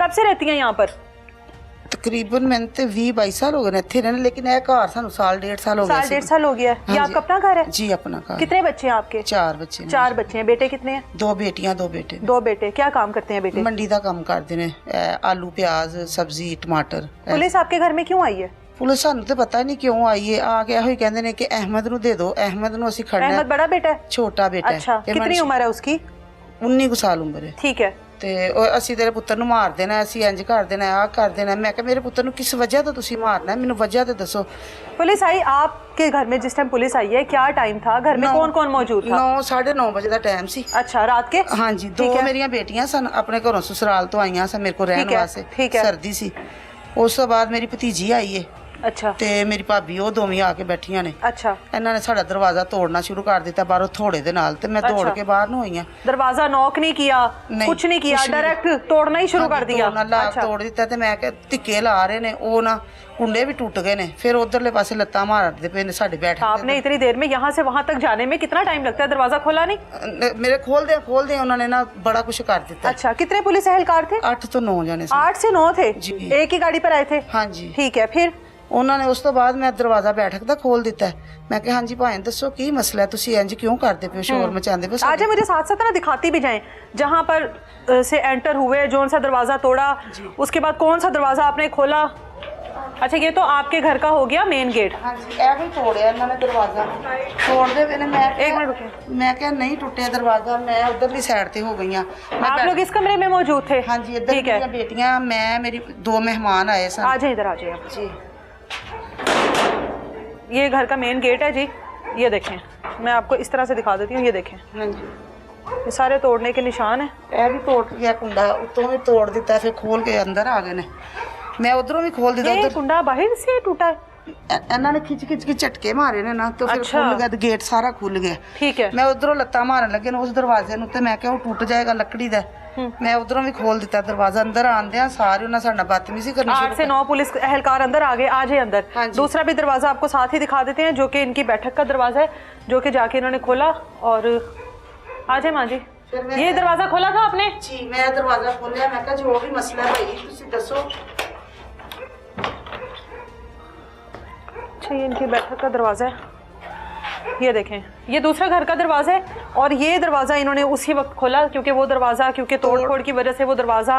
कब से रहती हैं यहाँ पर? तकरीबन मैंने तो 20-22 साल हो गए इतने रहने, लेकिन यह घर सानू साल 1.5 साल हो गया। साल 1.5 साल हो गया है। ये हाँ आपका अपना घर है? जी अपना घर। कितने बच्चे हैं आपके? 4 बच्चे। 4 बच्चे हैं। बेटे कितने हैं? 2 बेटियां 2 बेटे। 2 बेटे। क्या काम करते हैं बेटे? मंडी का काम करते ने, आलू प्याज सब्जी टमाटर। पुलिस आपके घर में क्यों आई है? पुलिस सानू तो पता नहीं क्यों आई है, आ गया हुई कहंदे ने कि अहमद नु दे दो, अहमद नु ਅਸੀਂ खड़ना। अहमद बड़ा बेटा है? छोटा बेटा है। अच्छा, कितनी उम्र है उसकी? 19 साल उम्र है। ठीक है। ਤੇ ਅਸੀਂ ਤੇਰੇ ਪੁੱਤਰ ਨੂੰ ਮਾਰ ਦੇਣਾ, ਅਸੀਂ ਇੰਜ ਕਰ ਦੇਣਾ, ਆ ਕਰ ਦੇਣਾ। ਮੈਂ ਕਿਹਾ ਮੇਰੇ ਪੁੱਤਰ ਨੂੰ ਕਿਸ ਵਜ੍ਹਾ ਤੋਂ ਤੁਸੀਂ ਮਾਰਨਾ ਹੈ, ਮੈਨੂੰ ਵਜ੍ਹਾ ਤੇ ਦੱਸੋ। पुलिस आई आपके घर में जिस टाइम पुलिस आई है, क्या टाइम था? घर में कौन कौन मौजूद था? 9-9:30 ਵਜੇ ਦਾ ਟਾਈਮ ਸੀ। अच्छा, रात के? ਹਾਂਜੀ, 2 ਮੇਰੀਆਂ ਬੇਟੀਆਂ ਸਨ, ਆਪਣੇ ਘਰੋਂ ਸਸੁਰਾਲ ਤੋਂ ਆਈਆਂ ਸਨ ਮੇਰੇ ਕੋਲ ਰਹਿਣ ਵਾਸਤੇ। ਸਰਦੀ ਸੀ। ਉਸ ਤੋਂ ਬਾਅਦ ਮੇਰੀ ਭਤੀਜੀ ਆਈ ਏ। अच्छा। ਤੇ ਮੇਰੀ ਭਾਬੀ ਉਹ ਦੋਵੇਂ ਆ ਕੇ ਬੈਠੀਆਂ ਨੇ। अच्छा। ਇਹਨਾਂ ਨੇ ਸਾਡਾ ਦਰਵਾਜ਼ਾ ਤੋੜਨਾ ਸ਼ੁਰੂ ਕਰ ਦਿੱਤਾ ਬਾਹਰੋਂ ਥੋੜੇ ਦੇ ਨਾਲ, ਤੇ ਮੈਂ ਦੌੜ ਕੇ ਬਾਹਰ ਨੂੰ ਆਈ ਆ। दरवाजा नॉक नहीं किया, कुछ नहीं किया, डायरेक्ट तोड़ना ही शुरू कर दिया? अच्छा। तोड़ दिता। ਤੇ ਮੈਂ ਕਿ ਧਿੱਕੇ ਲਾ ਰਹੇ ਨੇ ਉਹ ਨਾ, कुंडे भी टूट गए ने। फिर उधरले पासे लत्ता मारते पे ने साडे बैठ। आपने इतनी देर में यहाँ से वहाँ तक जाने में कितना टाइम लगता है? दरवाजा खोला नहीं? मेरे खोल दे उन्होंने ना बड़ा कुछ कर दिया। अच्छा, कितने पुलिस एहलकार थे? 8 तो 9 जाने। 8 से 9 थे? एक ही गाड़ी पर आए थे? हाँ जी। ठीक है। फिर ਉਹਨਾਂ ਨੇ ਉਸ ਤੋਂ ਬਾਅਦ ਮੈਂ ਦਰਵਾਜ਼ਾ ਬੈਠਕ ਦਾ ਖੋਲ ਦਿੱਤਾ। मैं कहा हाँ जी भाई दसो की मसला है, तुसी इंज क्यों करते पे, शोर मचाते पे? आज मुझे साथ साथ ना दिखाती भी जाएं जहाँ पर से एंटर हुए, जोन सा दरवाजा तोड़ा, उसके बाद कौन सा दरवाजा आपने खोला? अच्छा, ये तो आपके घर का हो गया मेन गेट। हाँ जी, ऐ भी तोड़िया इन्होंने दरवाजा। तोड़दे पे ने मैं एक मिनट रुकिए, मैं क्या नहीं टूटे दरवाजा, मैं उधरली साइड ते हो गई हां। आप लोग इस कमरे में मौजूद थे? हाँ जी, इधर मेरी बेटियां, मैं, मेरी 2 मेहमान आए सन। आ जाए इधर, आ जाइए जी। ये घर का मेन गेट है जी। ये देखें, मैं आपको इस तरह से दिखा देती हूँ। ये देखें, हाँ जी, ये सारे तोड़ने के निशान है। ये भी तोड़ गया कुंडा, उतों भी तोड़ दिता, फिर खोल के अंदर आ गए ने। मैं उधरों भी खोल दिता। ये कुंडा बाहर से टूटा है? इन्होंने खिंच के झटके मारे ने ना, तो फिर खुल गया, गेट सारा खुल गया। ठीक है। मैं उधरों लत्ता मारन लगे उस दरवाजे नु, ते मैं क्या वो टूट जाएगा लकड़ी दा। मैं उधरों भी खोल दिता दरवाजा। अंदर आंदे सारे उन्हें साडा बदतमीजी करनी शुरू। 8 से 9 पुलिस एहलकार अंदर आ गए। आज अंदर दूसरा भी दरवाजा आपको साथ ही दिखा देते हैं, जो कि इनकी बैठक का दरवाजा है, जो कि जाके इन्होंने खोला। और आ जाए माँ जी, ये दरवाजा खोला था आपने? जी, मैं दरवाजा खोलिया। मैं कहा जो भी मसला है भाई तुसी दसो। अच्छा, ये इनकी बैठक का दरवाजा है। ये देखें, ये दूसरा घर का दरवाजा है, और ये दरवाजा इन्होंने उसी वक्त खोला, क्योंकि वो दरवाजा, क्योंकि तोड़ की वजह से वो दरवाजा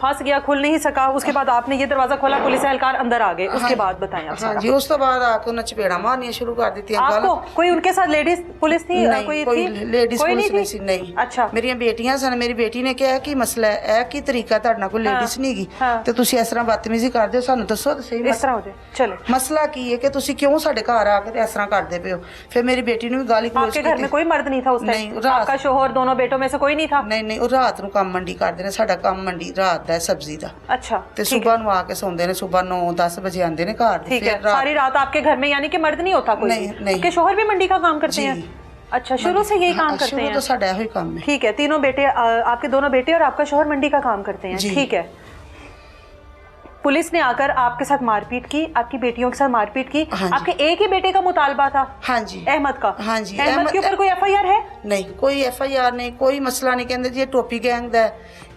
फंस गया, खुल नहीं सका। उसके बाद आपने ये दरवाजा खोला, पुलिस एहलकार अंदर आ गए। उसके बाद बताएं आप। हाँ जी, उस तो बाद आके उन्हें चपेड़ा मारनी शुरू कर दी। आपको कोई उनके साथ लेडीज पुलिस थी? कोई लेडीज पुलिस नहीं। अच्छा। मेरी बेटियां सन, मेरी बेटी ने कहा कि मसला है कि तरीका तुहाडे नाल कोई लेडीज नहीं गी, ते तुसी इस तरह बदतमीजी करदे हो, सानू दसो ते सही। इस तरह हो जाए, चले। मसला की है कि तुसी क्यों साडे घर आके इस तरह करदे पे हो? फिर मेरी बेटी ने भी गाली गलौज। आपके घर में कोई मर्द नहीं था उस टाइम? आपका शोहर, दोनों बेटों में से कोई नहीं था? नहीं, वो रात ਨੂੰ ਕੰਮ ਮੰਡੀ ਕਰਦੇ ਨੇ। ਸਾਡਾ ਕੰਮ ਮੰਡੀ ਰਾਤ ਦਾ ਸਬਜ਼ੀ ਦਾ। अच्छा। ਤੇ ਸਵੇਰ ਨੂੰ ਆ ਕੇ ਸੌਂਦੇ ਨੇ, ਸਵੇਰ 9-10 ਵਜੇ ਆਉਂਦੇ ਨੇ ਘਰ। ठीक है। सारी रात आपके घर में, यानी कि मर्द नहीं होता कोई? नहीं। आपके शोहर भी मंडी का काम करते हैं? अच्छा, शुरू से यही काम करते हैं? शुरू तो साडा यही काम है। ठीक है। तीनों बेटे, आपके दोनों बेटे और आपका शोहर मंडी का काम करते हैं? ठीक है। पुलिस ने आकर आपके साथ मारपीट की, आपकी बेटियों के साथ मारपीट की। आपके एक ही बेटे का मुतालबा था? हाँ जी। अहमद का? हाँ जी। अहमद के ऊपर कोई FIR है? नहीं, कोई FIR नहीं, कोई मसला नहीं। कहते जी टोपी गैंग दा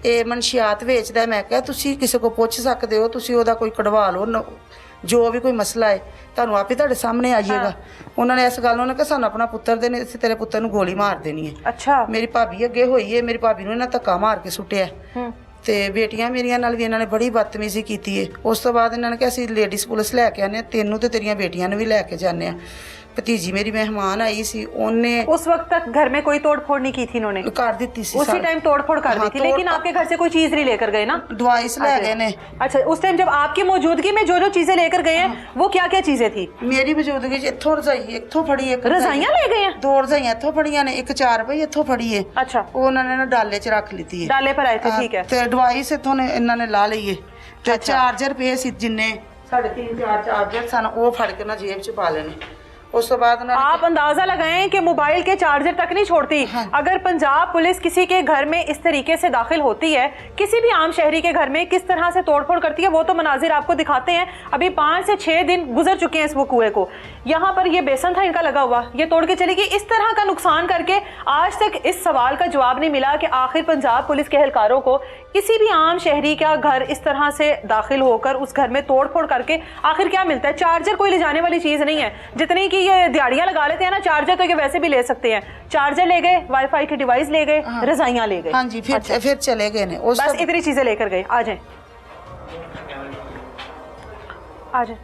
ਇਹ ਮਨਸ਼ੀਆਤ ਵੇਚਦਾ। ਮੈਂ ਕਿਹਾ ਤੁਸੀਂ ਕਿਸੇ ਕੋ ਪੁੱਛ ਸਕਦੇ ਹੋ, ਤੁਸੀਂ ਉਹਦਾ ਕੋਈ ਕਢਵਾ ਲਓ, ਜੋ ਵੀ ਕੋਈ ਮਸਲਾ ਹੈ ਤੁਹਾਨੂੰ ਆਪੇ ਤੁਹਾਡੇ ਸਾਹਮਣੇ ਆ ਜਾਏਗਾ। ਉਹਨਾਂ ਨੇ ਇਸ ਗੱਲ ਨੂੰ ਕਿ ਸਾਨੂੰ ਆਪਣਾ ਪੁੱਤਰ ਦੇ ਨੇ, ਅਸੀਂ ਤੇਰੇ ਪੁੱਤਰ ਨੂੰ ਗੋਲੀ ਮਾਰ ਦੇਣੀ ਹੈ। ਅੱਛਾ। ਮੇਰੀ ਭਾਬੀ ਅੱਗੇ ਹੋਈ ਹੈ, ਮੇਰੀ ਭਾਬੀ ਨੂੰ ਇਹਨਾਂ ਧੱਕਾ ਮਾਰ ਕੇ ਸੁੱਟਿਆ। ਤੇ ਬੇਟੀਆਂ ਮੇਰੀਆਂ ਨਾਲ ਵੀ ਇਹਨਾਂ ਨੇ ਬੜੀ ਬਦਤਮੀਜ਼ੀ ਕੀਤੀ ਹੈ। ਉਸ ਤੋਂ ਬਾਅਦ ਇਹਨਾਂ ਨੇ ਕਿਹਾ ਅਸੀਂ ਲੇਡੀਜ਼ ਪੁਲਿਸ ਲੈ ਕੇ ਆਨੇ ਆ, ਤੈਨੂੰ ਤੇ ਤੇਰੀਆਂ बेटियां ਨੂੰ ਵੀ ਲੈ ਕੇ ਜਾਂਦੇ ਆ। भतीजी मेरी मेहमान आई सी, ओने उस वक्त तक घर में कोई तोड़ फोड़ नहीं की थी? इन्होंने कर दी थी उसी टाइम तोड़ फोड़ कर दी थी। लेकिन आपके घर से कोई चीज नहीं लेकर गए ना? दवाई ले गए ने। अच्छा, उस टाइम जब आपकी मौजूदगी में जो जो चीजें लेकर गए हैं, वो क्या क्या चीजें थी? मेरी मौजूदगी इत्थों रजाई इत्थों फड़ी, एक रजाइयां ले गए हैं? 2 रजाइयां इत्थों फड़ियां ने, एक 4 रुपए इत्थों फड़ी है। अच्छा। उन्होंने ना डाले च रख ली थी। डाले पर आए थे, ठीक है। ते दवाई से इत्थों ने इन्होंने ला ली है। ते चार्जर पे सी जिन्ने 3.5-4 चार्जर सन, वो फड़ के ना जेब च पा लेने। उस तो बाद आप अंदाजा लगाएं कि मोबाइल के चार्जर तक नहीं छोड़ती। अगर पंजाब पुलिस किसी के घर में इस तरीके से दाखिल होती है, किसी भी आम शहरी के घर में किस तरह से तोड़फोड़ करती है, वो तो मनाजिर आपको दिखाते हैं। अभी 5 से 6 दिन गुजर चुके हैं इस वो कुएं को। यहाँ पर ये बेसन था इनका लगा हुआ, ये तोड़ के चली गई। इस तरह का नुकसान करके आज तक इस सवाल का जवाब नहीं मिला कि आखिर पंजाब पुलिस के एहलकारों को किसी भी आम शहरी का घर इस तरह से दाखिल होकर उस घर में तोड़ फोड़ करके आखिर क्या मिलता है? चार्जर कोई ले जाने वाली चीज नहीं है, जितनी की ये दिहाड़ियां लगा लेते हैं ना, चार्जर तो ये वैसे भी ले सकते हैं। चार्जर ले गए, वाईफाई की डिवाइस ले गए, रजाइयां ले गए। हाँ जी, फिर चले गए ने। बस इतनी चीजें लेकर गए। आ जाए आ जाए।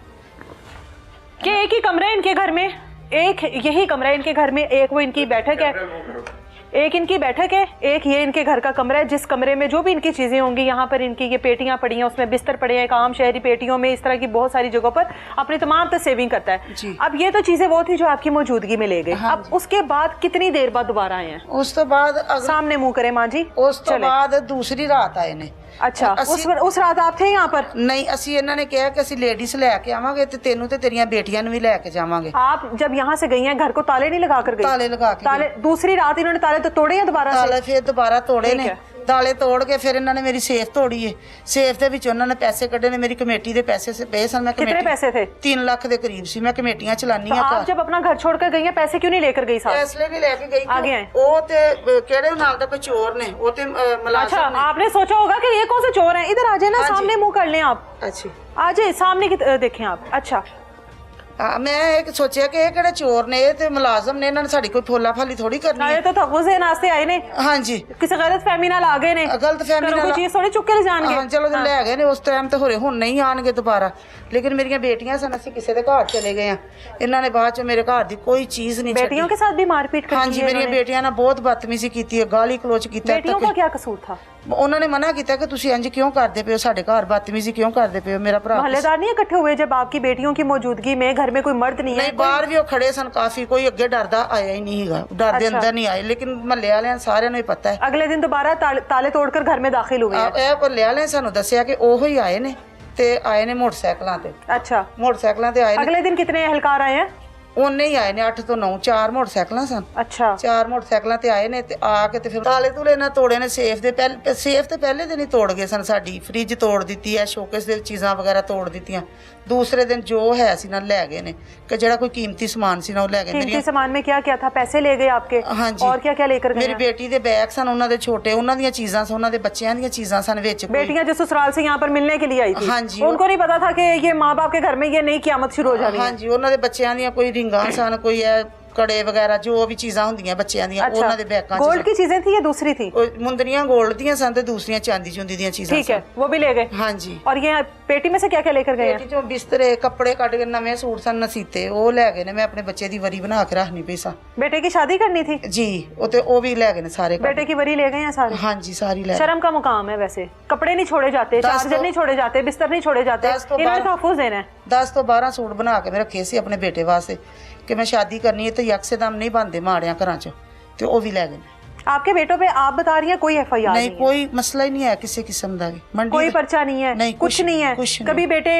कि एक ही कमरा है इनके घर में, एक यही कमरा है इनके घर में, एक वो इनकी बैठक है, एक इनकी बैठक है, एक ये इनके घर का कमरा है, जिस कमरे में जो भी इनकी चीजें होंगी, यहाँ पर इनकी ये पेटियां पड़ी हैं, उसमें बिस्तर पड़े हैं। एक आम शहरी पेटियों में इस तरह की बहुत सारी जगहों पर अपनी तमाम सेविंग करता है। अब ये तो चीजें वो थी जो आपकी मौजूदगी में ले गए। अब उसके बाद कितनी देर बाद दोबारा आए हैं? उस तो बाद सामने मुंह करे मां जी। उस तो बाद दूसरी रात आए ने। अच्छा, उस रात आप थे यहाँ पर? नहीं, ਅਸੀਂ ਇਹਨਾਂ ਨੇ ਕਿਹਾ ਕਿ ਅਸੀਂ ਲੇਡੀਜ਼ ਲੈ ਕੇ ਆਵਾਂਗੇ ਤੇ ਤੈਨੂੰ ਤੇ ਤੇਰੀਆਂ ਬੇਟੀਆਂ ਨੂੰ ਵੀ ਲੈ ਕੇ ਜਾਵਾਂਗੇ। आप जब यहाँ से गई हैं घर को ताले नहीं लगा कर गई? ਤਾਲੇ ਲਗਾ ਕੇ ताले दूसरी रात इन्होंने ताले तो तोड़े हैं दोबारा से? ਤਾਲੇ ਫਿਰ ਦੁਬਾਰਾ ਤੋੜੇ ਠੀਕ ਨੇ। ਹੈ। ਤਾਲੇ ਤੋੜ ਕੇ ਫਿਰ ਇਹਨਾਂ ਨੇ ਮੇਰੀ ਸੇਫ ਤੋੜੀ ਏ। ਸੇਫ ਦੇ ਵਿੱਚ ਉਹਨਾਂ ਨੇ ਪੈਸੇ ਕੱਢੇ ਨੇ, ਮੇਰੀ ਕਮੇਟੀ ਦੇ ਪੈਸੇ ਪਏ ਸਨ। ਮੈਂ कितने पैसे थे? 3 ਲੱਖ ਦੇ ਕਰੀਬ ਸੀ। ਮੈਂ ਕਮੇਟੀਆਂ ਚਲਾਨੀ तो ਆ आप जब अपना घर छोड़कर गई हैं पैसे क्यों नहीं लेकर गई साथ? ਫੈਸਲੇ ਨਹੀਂ ਲੈ ਕੇ ਗਈ। आगे हैं। ਉਹ ਤੇ ਕਿਹੜੇ ਨਾਲ ਦਾ ਕੋਈ ਚੋਰ ਨੇ, ਉਹ ਤੇ अच्छा, ਮੁਲਾਜ਼ਮ ਨੇ। आपने सोचा होगा कि ये कौन से चोर हैं? इधर आ जाए ना, हाँ जी। सामने मुंह कर लें आप। ਅੱਛਾ, आ जाए सामने की देखें आप। अच्छा, ਮੈਂ ਇਹ ਸੋਚਿਆ ਕਿ ਇਹ ਕਿਹੜੇ ਚੋਰ ਨੇ, ਇਹ ਤੇ ਮੁਲਾਜ਼ਮ ਨੇ, ਇਹਨਾਂ ਨੇ ਸਾਡੀ ਕੋਈ ਫੋਲਾ ਫਾਲੀ ਥੋੜੀ ਕਰਨੀ ये ਹੈ। तो तहफ़्फ़ुज़ नास्ते आए ने, ਹਾਂਜੀ, किसी गलत फहमी नाल आ गए ने, ਗਲਤ ਫਹਿਮੀ घरों ਨਾਲ कोई चीज थोड़ी चुक के ले जाएंगे। ਹਾਂ ਚਲੋ ਲੈ ਗਏ ਨੇ ਉਸ ਟਾਈਮ ਤੇ, ਹੋਰੇ ਹੁਣ ਨਹੀਂ ਆਣਗੇ ਦੁਬਾਰਾ। ਲੇਕਿਨ ਮੇਰੀਆਂ ਬੇਟੀਆਂ ਸਨ, ਅਸੀਂ ਕਿਸੇ ਦੇ ਘਰ ਚਲੇ ਗਏ ਆ। ਇਹਨਾਂ ਨੇ ਬਾਅਦ ਚ ਮੇਰੇ ਘਰ ਦੀ ਕੋਈ ਚੀਜ਼ ਨਹੀਂ बेटियों के साथ भी मारपीट करी ਹਾਂਜੀ, है ਮੇਰੀਆਂ इन्होंने? ਬੇਟੀਆਂ ਨਾਲ ਬਹੁਤ ਬਦਤਮੀਜ਼ੀ ਕੀਤੀ ਹੈ, ਗਾਲੀ ਕਲੋਚ ਕੀਤਾ। बेटियों का क्या कसूर था? ਉਹਨਾਂ ਨੇ ਮਨਾ ਕੀਤਾ ਕਿ ਤੁਸੀਂ ਇੰਜ ਕਿਉਂ ਕਰਦੇ ਪਏ ਹੋ, ਸਾਡੇ ਘਰ ਬਦਤਮੀਜ਼ੀ ਕਿਉਂ ਕਰਦੇ ਪਏ ਹੋ। ਮੇਰਾ ਭਰਾ मोहल्लेदार नहीं इकट्ठे हुए जब आपकी बेटियों की मौजूदगी में घर में कोई मर्द नहीं है? ਨਹੀਂ, ਬਾਹਰ ਵੀ ਉਹ ਖੜੇ ਸਨ ਕਾਫੀ, ਕੋਈ ਅੱਗੇ ਡਰਦਾ ਆਇਆ ਹੀ ਨਹੀਂ ਹੈਗਾ, ਡਰ ਦੇ ਅੰਦਰ ਨਹੀਂ ਆਏ। ਲੇਕਿਨ ਮਹੱਲੇ ਵਾਲਿਆਂ ਸਾਰਿਆਂ ਨੂੰ ਹੀ ਪਤਾ ਹੈ। अगले दिन दोबारा ताले तोड़कर घर में दाखिल हुए हैं? ਇਹ ਮਹੱਲੇ ਵਾਲਿਆਂ ਨੇ ਸਾਨੂੰ ਦੱਸਿਆ ਕਿ ਉਹੋ ਹੀ ਆਏ ਨੇ, ਤੇ ਆਏ ਨੇ ਮੋਟਰਸਾਈਕਲਾਂ ਤੇ। अच्छा, ਮੋਟਰਸਾਈਕਲਾਂ ਤੇ ਆਏ ਨੇ। अगले दिन कितने एहलकार आए हैं? ਉਹਨੇ ਹੀ ਆਏ ਨੇ 8 ਤੋਂ 9, 4 ਮੋਟਰਸਾਈਕਲਾਂ ਸਨ। अच्छा, 4 ਮੋਟਰਸਾਈਕਲਾਂ ਤੇ ਆਏ ਨੇ, ਤੇ ਆ ਕੇ ਤੇ ਫਿਰ ਤਾਲੇ ਤੂਲੇ ਨਾਲ ਤੋੜੇ ਨੇ। ਸੇਫ ਤੇ ਪਹਿਲੇ ਦਿਨ ਹੀ ਤੋੜ ਗਏ ਸਨ। ਸਾਡੀ ਫ੍ਰਿਜ ਤੋੜ ਦਿੱਤੀ ਹੈ, ਸ਼ੋਕੇਸ ਦੇ ਚੀਜ਼ਾਂ ਵਗੈਰਾ ਤੋੜ ਦਿੱਤੀਆਂ। ਦੂਸਰੇ ਦਿਨ ਜੋ ਹੈ ਸੀ ਨਾ ਲੈ ਗਏ ਨੇ, ਕਿ ਜਿਹੜਾ ਕੋਈ ਕੀਮਤੀ ਸਮਾਨ ਸੀ ਨਾ ਉਹ ਲੈ ਗਏ। कीमती सामान में क्या क्या था? पैसे ले गए आपके? हाँ जी। और क्या क्या लेकर गए ਮੇਰੀ हैं? ਬੇਟੀ ਦੇ ਬੈਗ ਸਨ, ਉਹਨਾਂ ਦੇ ਛੋਟੇ, ਉਹਨਾਂ ਦੀਆਂ ਚੀਜ਼ਾਂ ਸਨ, ਉਹਨਾਂ ਦੇ ਬੱਚਿਆਂ ਦੀਆਂ ਚੀਜ਼ਾਂ ਸਨ ਵਿੱਚ ਕੋਈ। बेटियां जो ससुराल से यहाँ पर मिलने के लिए आई थी, हाँ जी। उनको नहीं पता था कि ये माँ बाप के घर में ये नई क़यामत शुरू हो जानी है? ਹਾਂਜੀ, ਉਹਨਾਂ ਦੇ ਬੱਚਿਆਂ ਦੀਆਂ ਕੋਈ ਰਿੰਗਾਂ ਸਨ, ਕੋਈ ਇਹ ਕੜੇ ਵਗੈਰਾ ਜੋ ਵੀ ਚੀਜ਼ਾਂ ਹੁੰਦੀਆਂ ਬੱਚਿਆਂ ਦੀਆਂ, ਉਹਨਾਂ ਦੇ ਬੈਗਾਂ 'ਚ गोल्ड की चीजें थी या दूसरी थी? ਕੋਈ ਮੁੰਦਰੀਆਂ ਗੋਲਡ ਦੀਆਂ ਸਨ ਤੇ ਦੂਸਰੀਆਂ ਚਾਂਦੀ ਚੁੰਦੀ ਦੀਆਂ ਚੀਜ਼ਾਂ ठीक है, वो भी ले गए। ਹਾਂਜੀ। और ये पेटी में से क्या क्या लेकर गए हैं? ਪੇਟੀ ਚੋਂ ਬਿਸਤਰੇ, ਕੱਪੜੇ ਕੱਢ ਕੇ, ਨਵੇਂ ਸੂਟ ਸਨ ਨਸੀਤੇ, ਉਹ ਲੈ ਗਏ ਨੇ। ਮੈਂ ਆਪਣੇ ਬੱਚੇ ਦੀ ਵਰੀ ਬਣਾ ਕੇ ਰੱਖਣੀ ਪਈ ਸਾਂ बेटे की शादी करनी थी? ਜੀ, ਉਹ ਵੀ ਲੈ ਗਏ ਨੇ ਸਾਰੇ ਕੱਢ। बेटे की वरी ले गए हैं सारे? ਹਾਂਜੀ, ਸਾਰੀ ਲੈ शर्म का मुकाम है वैसे। कपड़े नहीं छोड़े जाते, चार्जर नहीं छोड़े जाते, बिस्तर नहीं छोड़े जाते, 10 तो इन्होंने 12 तहफ़्फ़ुज़ देना है। 10 ਤੋਂ 12 ਸੂਟ ਬਣਾ ਕੇ ਮੈਂ ਰੱਖੇ ਸੀ ਆਪਣੇ ਬੇਟੇ ਵਾਸਤੇ, ਕਿ ਮੈਂ ਸ਼ਾਦੀ ਕਰਨੀ ਹੈ ਤੇ ਯਕਸੇਦਮ ਨਹੀਂ ਬਣਦੇ ਮਾੜਿਆਂ ਘਰਾਂ 'ਚ, ਤੇ ਉਹ ਵੀ ਲੈ ਗਏ ਨੇ। आपके बेटों पे आप बता रही हैं कोई FIR ਨਹੀਂ, नहीं है, ਕੋਈ ਮਸਲਾ ਹੀ ਨਹੀਂ ਹੈ ਕਿਸੇ किस्म ਦਾ ਵੀ। ਮੰਡੀ कोई ਦਾ- पर्चा नहीं है, नहीं, कुछ नहीं है। कुछ नहीं। कभी बेटे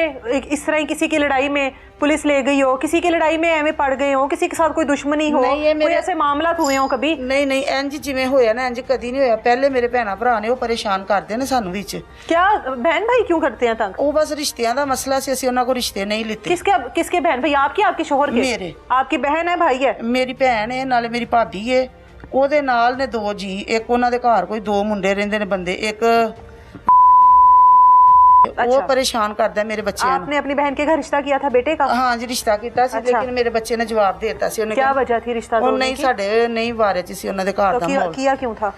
इस तरह किसी की लड़ाई में पुलिस ले गई हो, किसी की लड़ाई में एवं पड़ गए हो, किसी के साथ कोई दुश्मनी हो, नहीं, ये कोई मेरे- ऐसे मामला हुए हो कभी? ਨਹੀਂ ਨਹੀਂ, ਇੰਜ ਜਿਵੇਂ ਹੋਇਆ ਨਾ ਇੰਜ ਕਦੀ ਨਹੀਂ ਹੋਇਆ। ਪਹਿਲੇ ਮੇਰੇ ਭੈਣਾਂ ਭਰਾ ਨੇ ਉਹ ਪਰੇਸ਼ਾਨ ਕਰਦੇ ਨੇ ਸਾਨੂੰ ਵਿੱਚ। क्या बहन भाई क्यों करते हैं तंग? ਉਹ ਬਸ ਰਿਸ਼ਤਿਆਂ ਦਾ ਮਸਲਾ ਸੀ, ਅਸੀਂ ਉਹਨਾਂ ਕੋਲ ਰਿਸ਼ਤੇ ਨਹੀਂ ਲਿੱਤੇ। किसके किसके बहन भाई? आपकी, आपके शोहर के? मेरे। आपकी बहन है, भाई है? ਮੇਰੀ ਭੈਣ ਹੈ, ਨਾਲੇ ਮੇਰੀ ਭਾਬੀ ਹੈ। ਉਹਦੇ ਨਾਲ ਨੇ 2 ਜੀ, ਇੱਕ ਉਹਨਾਂ ਦੇ ਘਰ ਕੋਈ 2 ਮੁੰਡੇ ਰਹਿੰਦੇ ਨੇ ਬੰਦੇ, ਇੱਕ ਉਹ ਪਰੇਸ਼ਾਨ ਕਰਦਾ ਮੇਰੇ ਬੱਚਿਆਂ ਨੂੰ। आपने अपनी बहन के घर रिश्ता किया था बेटे का? ਹਾਂ ਜੀ, ਰਿਸ਼ਤਾ ਕੀਤਾ ਸੀ, ਲੇਕਿਨ ਮੇਰੇ ਬੱਚੇ ਨੇ ਜਵਾਬ ਦੇ ਦਿੱਤਾ ਸੀ। ਉਹਨੇ क्या वजह थी रिश्ता ਉਹ तोड़ने ਨਹੀਂ, की? ਸਾਡੇ ਨਹੀਂ ਬਾਰੇ ਚ ਸੀ ਉਹਨਾਂ ਦੇ ਘਰ तो ਦਾ ਮਾਹੌਲ। किया क्यों था?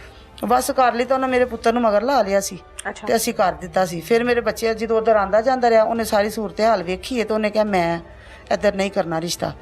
ਬਸ ਕਰ ਲਈ ਤਾਂ ਉਹਨਾਂ ਮੇਰੇ ਪੁੱਤਰ ਨੂੰ ਮਗਰ ਲਾ ਲਿਆ ਸੀ, अच्छा, ਤੇ ਅਸੀਂ ਕਰ ਦਿੱਤਾ ਸੀ। ਫਿਰ ਮੇਰੇ ਬੱਚੇ ਜਦੋਂ ਉਧਰ ਆਂਦਾ ਜਾਂਦਾ ਰਿਹਾ, ਉਹਨੇ ਸਾਰੀ ਸੂਰਤ ਹਾਲ ਵੇਖੀ ਹੈ, ਤੇ ਉਹਨੇ ਕਿਹਾ ਮੈਂ ਇੱਧਰ ਨਹੀਂ ਕਰਨਾ ਰਿਸ਼ਤਾ।